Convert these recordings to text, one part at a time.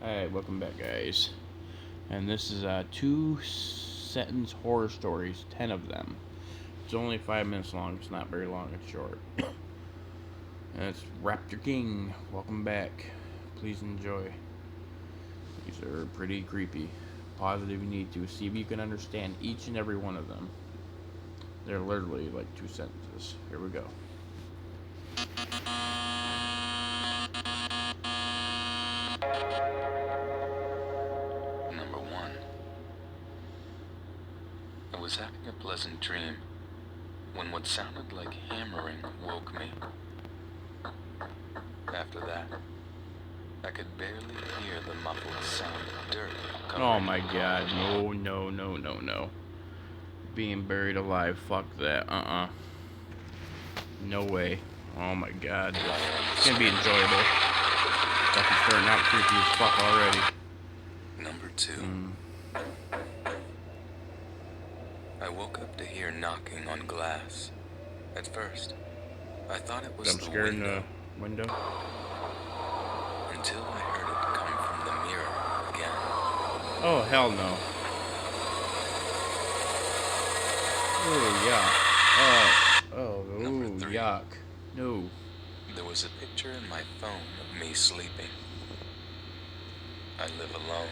Alright, welcome back, guys. And this is two sentence horror stories, 10 of them. It's only 5 minutes long, it's not very long, it's short. And it's Raptor King. Welcome back. Please enjoy. These are pretty creepy. Pause it if you need to. See if you can understand each and every one of them. They're literally like 2 sentences. Here we go. Number 1. I was having a pleasant dream when what sounded like hammering woke me. After that, I could barely hear the muffled sound of dirt coming. Oh my god. No. Being buried alive. Fuck that. No way. Oh my god. It's gonna be enjoyable. Fucking starting out creepy as fuck already. Number 2. I woke up to hear knocking on glass. At first, I thought it was I'm the scared in window, the window. until I heard it come from the mirror again. Oh, hell no. Oh, Number 3. yuck. No. There was a picture in my phone of me sleeping. I live alone.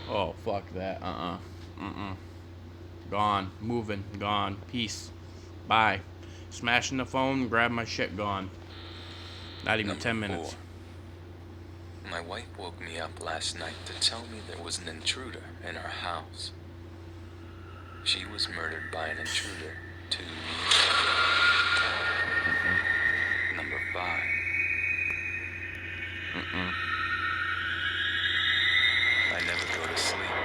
Oh, fuck that. Gone. Moving. Gone. Peace. Bye. Smashing the phone, grab my shit, gone. Not even Number 10 minutes. 4. My wife woke me up last night to tell me there was an intruder in our house. She was murdered by an intruder 2 years ago. Number 5. I never go to sleep,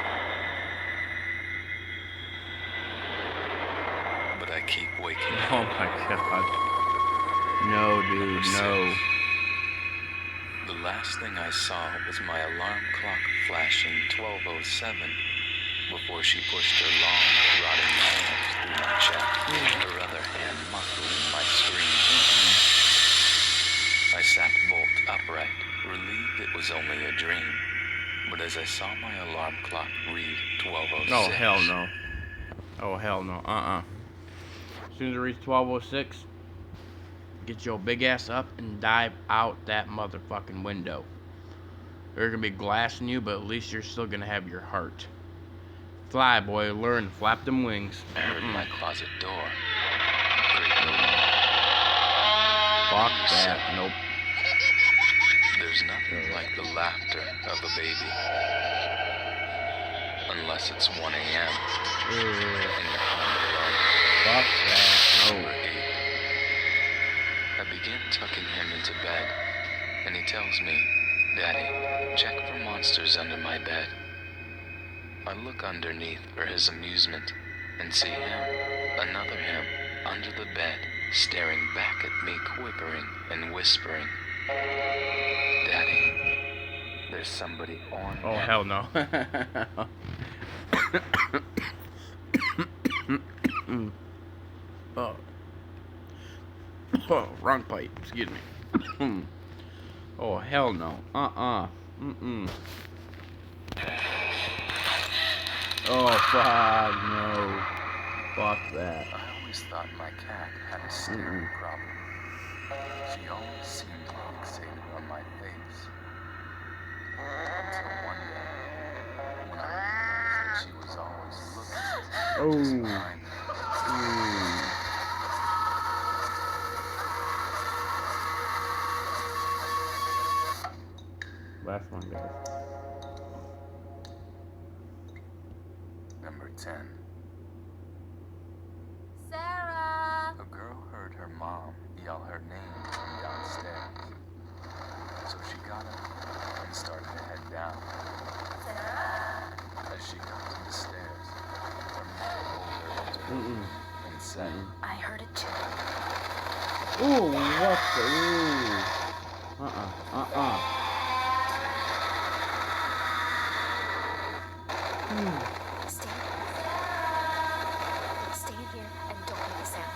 but I keep waking up. Oh my god. No, dude, no. The last thing I saw was my alarm clock flashing 12:07 before she pushed her long, rotting hand through my chest, her other hand muffling my scream. I sat bolt upright, relieved it was only a dream. But as I saw my alarm clock read 12:06... Oh, hell no. Oh, hell no. As soon as it reaches 12:06, get your big ass up and dive out that motherfucking window. There's gonna be glass in you, but at least you're still gonna have your heart. Fly, boy, learn, flap them wings. I heard my closet door creak open. Fuck that, nope. There's nothing like the laughter of a baby. Unless it's 1 a.m. and you're home alone. Fuck that, Number no. 8. I begin tucking him into bed, and he tells me, "Daddy, check for monsters under my bed." I look underneath for his amusement and see him, another him, under the bed, staring back at me, quivering and whispering, "Daddy, there's somebody on Oh, him." hell no. Oh, wrong pipe. Excuse me. Oh, hell no. Oh, fuck, no. Fuck that. I always thought my cat had a staring problem. She always seemed fixated on my face. Until one day, when I realized that she was always looking just behind me. Last one, guys. Number 10. Sarah! A girl heard her mom yell her name from downstairs. So she got up and started to head down. Sarah? As she got to the stairs, her mother pulled her into the room and said, I heard it too. Ooh, what the? Ooh. Stay. Stay in here and don't make a sound.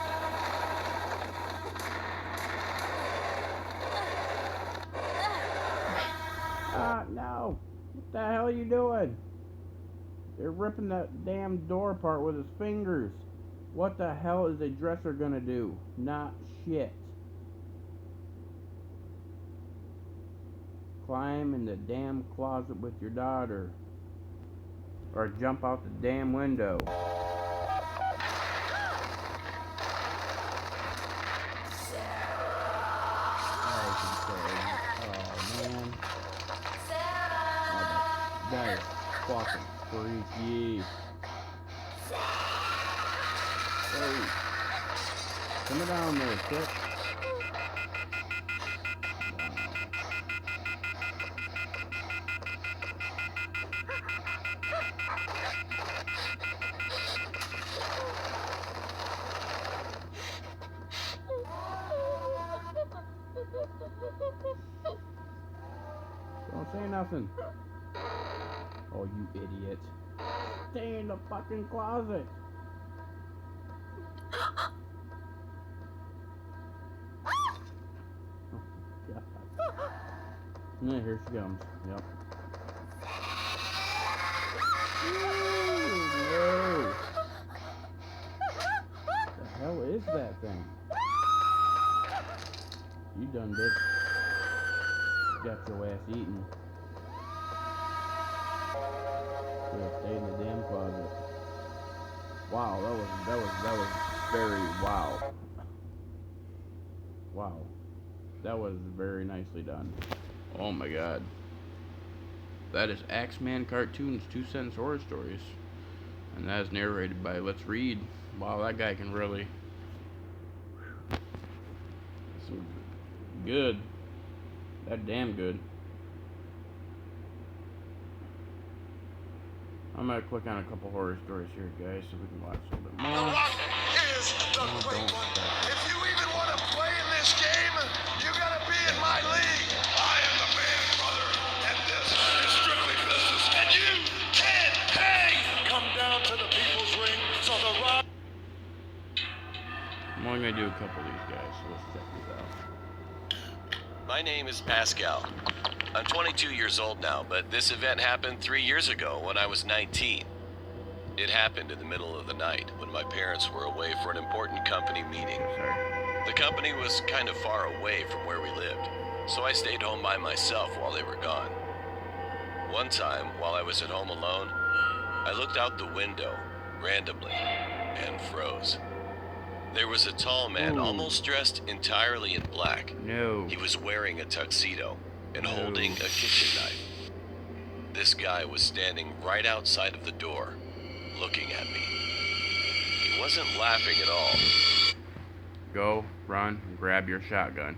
Ah, no. What the hell are you doing? They're ripping the damn door apart with his fingers. What the hell is a dresser gonna do? Not shit. Climb in the damn closet with your daughter. Or jump out the damn window. Oh man. Oh, that is fucking freaky. Hey. Come down there, shit. Don't say nothing. Oh, you idiot. Stay in the fucking closet. Oh, God. Yeah, here she comes. Yep. Whoa. What the hell is that thing? You done, bitch. Got your ass eaten. Yeah, stay in the damn closet. Wow, that was very wow. Wow. That was very nicely done. Oh my god. That is Axeman Cartoons 2 Cents Horror Stories. And that is narrated by Let's Read. Wow, that guy can really. Some good. That damn good. I'm gonna click on a couple horror stories here, guys, so we can watch a little bit more. The Rock is the great one. If you even want to play in this game, you gotta be in my league. I am the man, brother, and this is strictly business. And you can't hang. Come down to the People's Ring, so The Rock. I'm only gonna do a couple of these guys, so let's check these out. My name is Pascal. I'm 22 years old now, but this event happened 3 years ago when I was 19. It happened in the middle of the night when my parents were away for an important company meeting. Sorry. The company was kind of far away from where we lived, so I stayed home by myself while they were gone. One time, while I was at home alone, I looked out the window randomly and froze. There was a tall man, Ooh. almost dressed entirely in black. No. He was wearing a tuxedo and No. holding a kitchen knife. This guy was standing right outside of the door, looking at me. He wasn't laughing at all. Go, run, and grab your shotgun.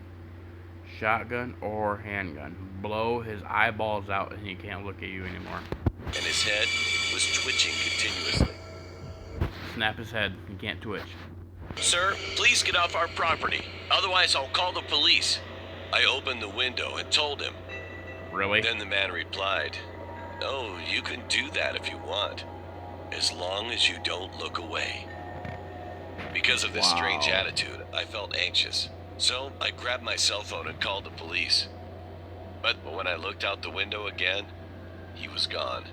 Shotgun or handgun. Blow his eyeballs out and he can't look at you anymore. And his head was twitching continuously. Snap his head. He can't twitch. Sir, please get off our property. Otherwise, I'll call the police. I opened the window and told him. Really? Then the man replied, "Oh, you can do that if you want, as long as you don't look away." Because of this Wow. strange attitude, I felt anxious. So I grabbed my cell phone and called the police. But when I looked out the window again, he was gone.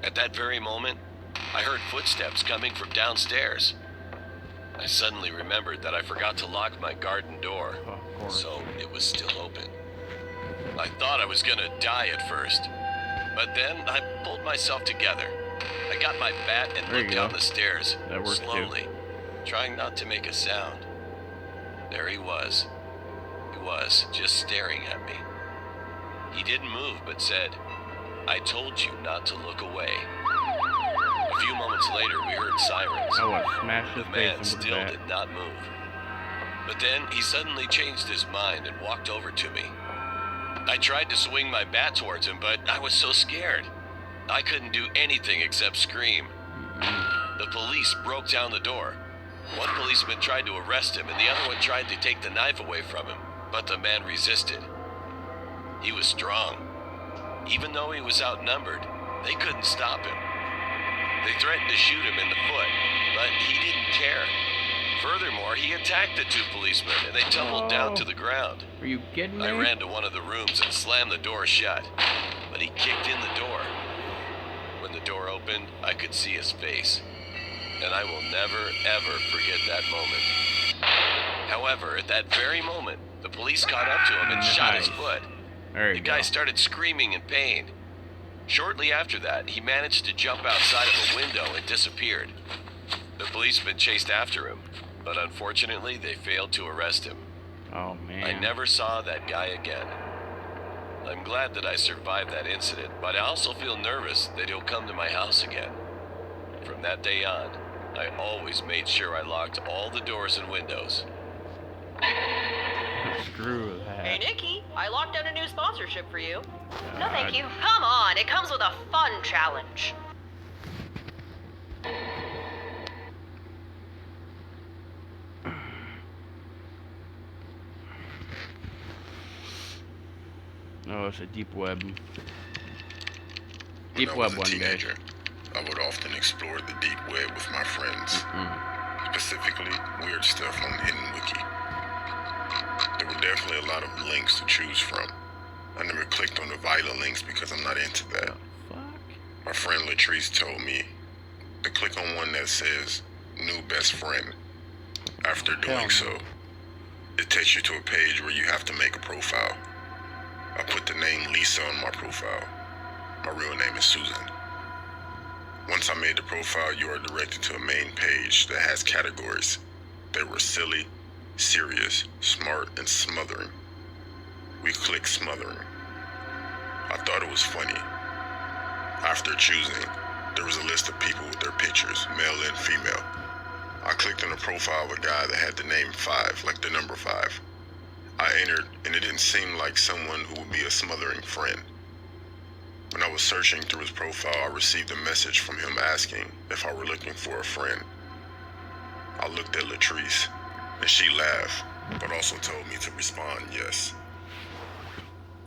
At that very moment, I heard footsteps coming from downstairs. I suddenly remembered that I forgot to lock my garden door, Of course. so it was still open. I thought I was gonna die at first, but then I pulled myself together. I got my bat and There you looked go. down the stairs, That works too. slowly, trying not to make a sound. There he was. He was just staring at me. He didn't move, but said, "I told you not to look away." A few moments later, we heard sirens. I would smash The his face man in with the still bat. did not move. But then he suddenly changed his mind and walked over to me. I tried to swing my bat towards him, but I was so scared. I couldn't do anything except scream. The police broke down the door. One policeman tried to arrest him, and the other one tried to take the knife away from him, but the man resisted. He was strong. Even though he was outnumbered, they couldn't stop him. They threatened to shoot him in the foot, but he didn't care. Furthermore, he attacked the two policemen and they tumbled down to the ground. Are you kidding me? I ran to one of the rooms and slammed the door shut, but he kicked in the door. When the door opened, I could see his face, and I will never, ever forget that moment. However, at that very moment, the police caught up to him and shot his foot. There The you guy go. started screaming in pain. Shortly after that, he managed to jump outside of a window and disappeared. The policemen chased after him, but unfortunately, they failed to arrest him. Oh man. I never saw that guy again. I'm glad that I survived that incident, but I also feel nervous that he'll come to my house again. From that day on, I always made sure I locked all the doors and windows. Screw that. Hey, Nikki, I locked down a new sponsorship for you. No, thank you. Come on, it comes with a fun challenge. Oh, it's a deep web. When Deep I web was a one, guys. teenager, I would often explore the deep web with my friends, specifically weird stuff on Hidden Wiki. There were definitely a lot of links to choose from. I never clicked on the violent links because I'm not into that. Fuck. My friend Latrice told me to click on one that says new best friend. After doing so, it takes you to a page where you have to make a profile. I put the name Lisa on my profile. My real name is Susan. Once I made the profile, you are directed to a main page that has categories. They were silly, serious, smart, and smothering. We clicked smothering. I thought it was funny. After choosing, there was a list of people with their pictures, male and female. I clicked on the profile of a guy that had the name 5, like the number 5. I entered, and it didn't seem like someone who would be a smothering friend. When I was searching through his profile, I received a message from him asking if I were looking for a friend. I looked at Latrice, and she laughed, but also told me to respond yes.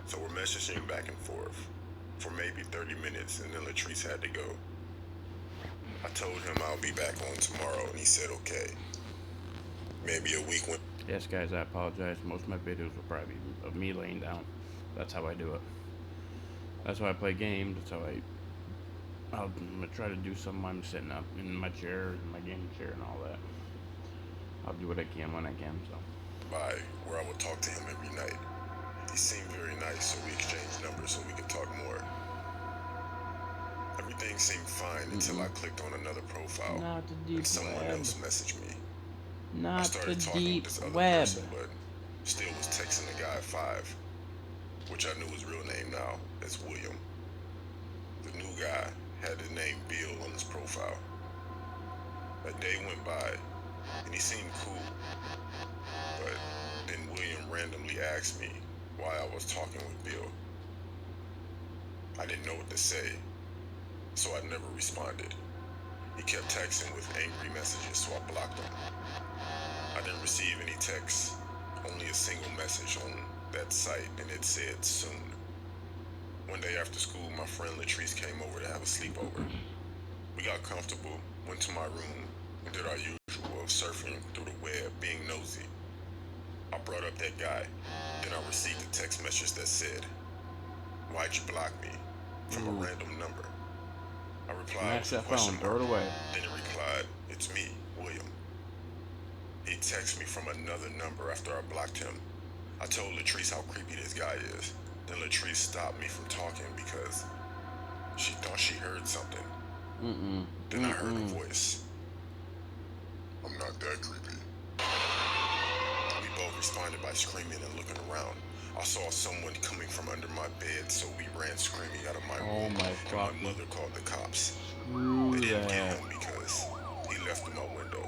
So we're messaging back and forth for maybe 30 minutes, and then Latrice had to go. I told him I'll be back on tomorrow, and he said okay. Maybe a week went. Yes, guys, I apologize. Most of my videos will probably be of me laying down. That's how I do it. That's why I play games. That's how I'm gonna try to do something. I'm sitting up in my chair, in my gaming chair, and all that. I'll do what I can when I can. So. By where I would talk to him every night. He seemed very nice, so we exchanged numbers so we could talk more. Everything seemed fine until I clicked on another profile Not the deep and someone web. else messaged me. I Not the started talking deep with this other web. person, but still was texting the guy 5, which I knew his real name now as William. The new guy had the name Bill on his profile. A day went by, and he seemed cool, but then William randomly asked me why I was talking with Bill. I didn't know what to say, so I never responded. He kept texting with angry messages, so I blocked him. I didn't receive any texts, only a single message on that site, and it said soon. One day after school, my friend Latrice came over to have a sleepover. We got comfortable, went to my room, and did our usual of surfing through the web, being nosy. I brought up that guy, then I received a text message that said, "Why'd you block me?" from a random number. I replied Smash with a that question phone. Throw it mark. away. Then it replied, "It's me, William." He texted me from another number after I blocked him. I told Latrice how creepy this guy is. Then Latrice stopped me from talking because she thought she heard something. Then I heard a voice. "I'm not that creepy." We both responded by screaming and looking around. I saw someone coming from under my bed, so we ran screaming out of my Oh room. my and fucking- my mother called the cops. Screw They didn't get that. him because he left through my window,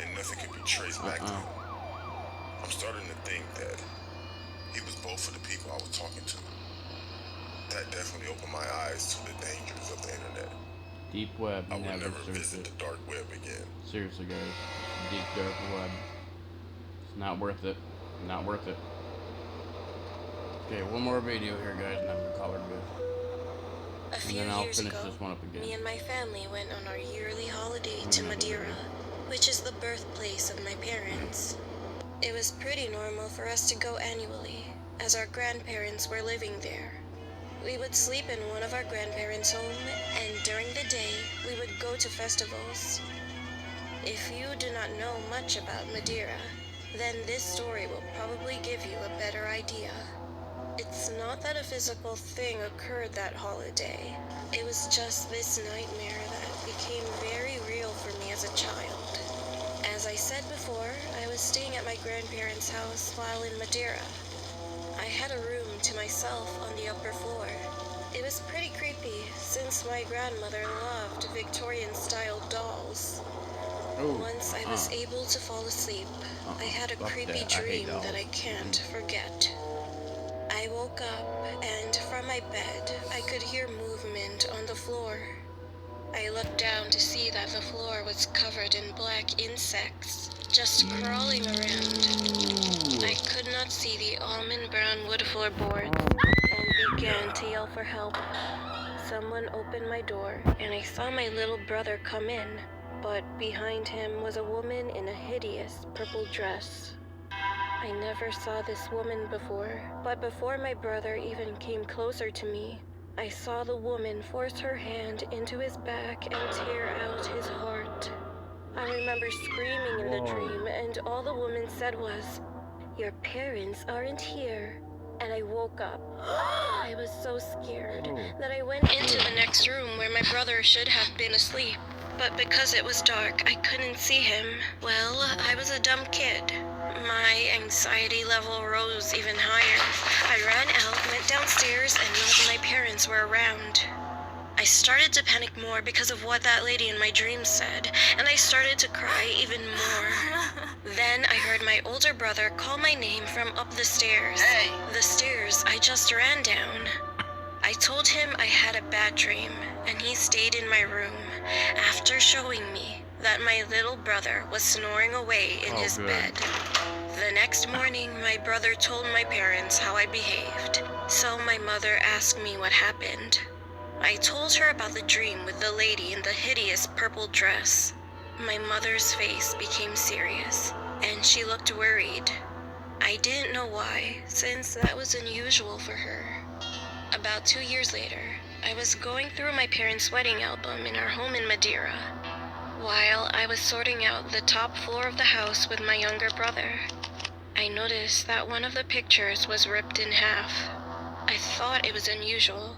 and nothing could be traced back to him. I'm starting to think that he was both of the people I was talking to. That definitely opened my eyes to the dangers of the internet. Deep web. I would Never never search visit it. the dark web again. Seriously, guys. Deep dark web. It's not worth it. Not worth it. Okay, one more video here, guys, and I'm gonna call her good. A few then I'll years finish ago, this one up again. me and my family went on our yearly holiday to Another Madeira video. which is the birthplace of my parents. It was pretty normal for us to go annually, as our grandparents were living there. We would sleep in one of our grandparents' home, and during the day, we would go to festivals. If you do not know much about Madeira, then this story will probably give you a better idea. It's not that a physical thing occurred that holiday. It was just this nightmare that became very real for me as a child. As I said before, I was staying at my grandparents' house while in Madeira. I had a room to myself on the upper floor. It was pretty creepy since my grandmother loved Victorian-style dolls. Ooh. Once I was able to fall asleep, I had a Fuck creepy that. I hate dream that I dolls. can't forget. I woke up, and from my bed, I could hear movement on the floor. I looked down to see that the floor was covered in black insects, just crawling around. I could not see the almond brown wood floorboards, and began to yell for help. Someone opened my door, and I saw my little brother come in, but behind him was a woman in a hideous purple dress. I never saw this woman before, but before my brother even came closer to me, I saw the woman force her hand into his back and tear out his heart. I remember screaming in the dream, and all the woman said was, "Your parents aren't here." And I woke up. I was so scared that I went into the next room where my brother should have been asleep. But because it was dark, I couldn't see him. Well, I was a dumb kid. My anxiety level rose even higher. I ran out, went downstairs, and knew my parents were around. I started to panic more because of what that lady in my dreams said, and I started to cry even more. Then I heard my older brother call my name from up the stairs. Hey. The stairs I just ran down. I told him I had a bad dream, and he stayed in my room after showing me that my little brother was snoring away in his good. bed. The next morning, my brother told my parents how I behaved, so my mother asked me what happened. I told her about the dream with the lady in the hideous purple dress. My mother's face became serious, and she looked worried. I didn't know why, since that was unusual for her. About 2 years later, I was going through my parents' wedding album in our home in Madeira, while I was sorting out the top floor of the house with my younger brother. I noticed that one of the pictures was ripped in half. I thought it was unusual,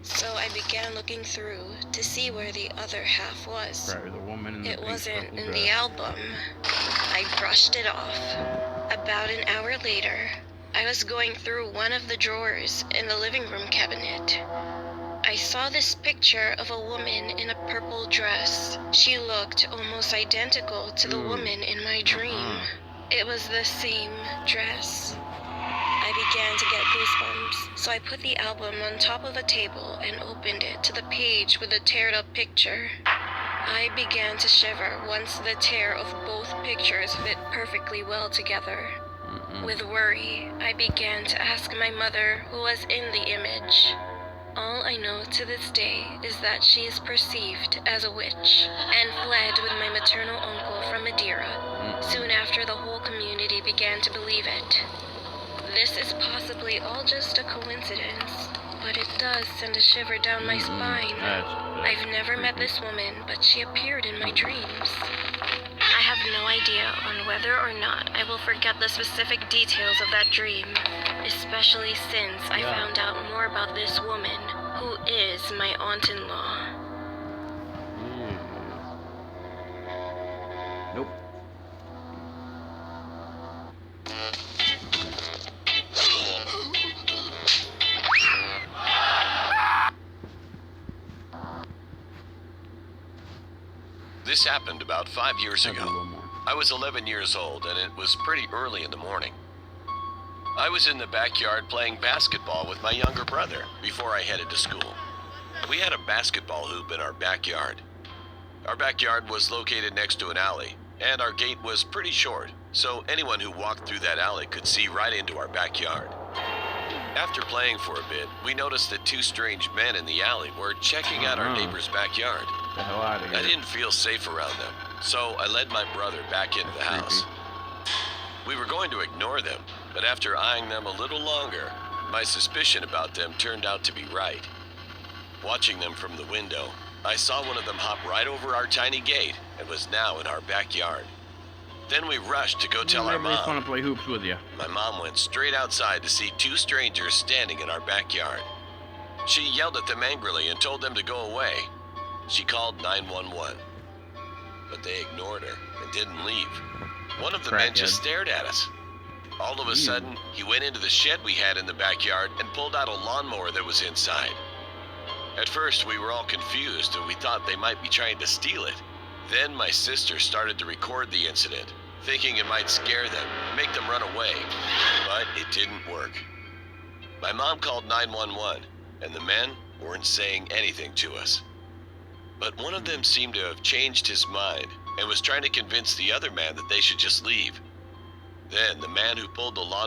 so I began looking through to see where the other half was. Right, the woman in the It pink wasn't purple in dress. the album. I brushed it off. About an hour later, I was going through one of the drawers in the living room cabinet. I saw this picture of a woman in a purple dress. She looked almost identical to the woman in my dream. It was the same dress. I began to get goosebumps, so I put the album on top of a table and opened it to the page with the teared up picture. I began to shiver once the tear of both pictures fit perfectly well together. With worry, I began to ask my mother who was in the image. All I know to this day is that she is perceived as a witch and fled with my maternal uncle from Madeira. Soon after, the whole community began to believe it. This is possibly all just a coincidence, but it does send a shiver down my spine. I've never met this woman, but she appeared in my dreams. I have no idea on whether or not I will forget the specific details of that dream, especially since I found out more about this woman, who is my aunt-in-law. Nope. This happened about 5 years Have a ago. little more. I was 11 years old, and it was pretty early in the morning. I was in the backyard playing basketball with my younger brother before I headed to school. We had a basketball hoop in our backyard. Our backyard was located next to an alley, and our gate was pretty short, so anyone who walked through that alley could see right into our backyard. After playing for a bit, we noticed that two strange men in the alley were checking out our neighbor's backyard. Get the hell out of I here. didn't feel safe around them, So I led my brother back into the house. We were going to ignore them, but after eyeing them a little longer, my suspicion about them turned out to be right. Watching them from the window, I saw one of them hop right over our tiny gate and was now in our backyard. Then we rushed to go tell our Everybody's want mom. to play hoops with you. My mom went straight outside to see two strangers standing in our backyard. She yelled at them angrily and told them to go away. She called 911. But they ignored her and didn't leave. One of the men just stared at us. All of a sudden, he went into the shed we had in the backyard and pulled out a lawnmower that was inside. At first, we were all confused and we thought they might be trying to steal it. Then my sister started to record the incident, thinking it might scare them, make them run away, but it didn't work. My mom called 911, and the men weren't saying anything to us. But one of them seemed to have changed his mind and was trying to convince the other man that they should just leave. Then the man who pulled the lawnmower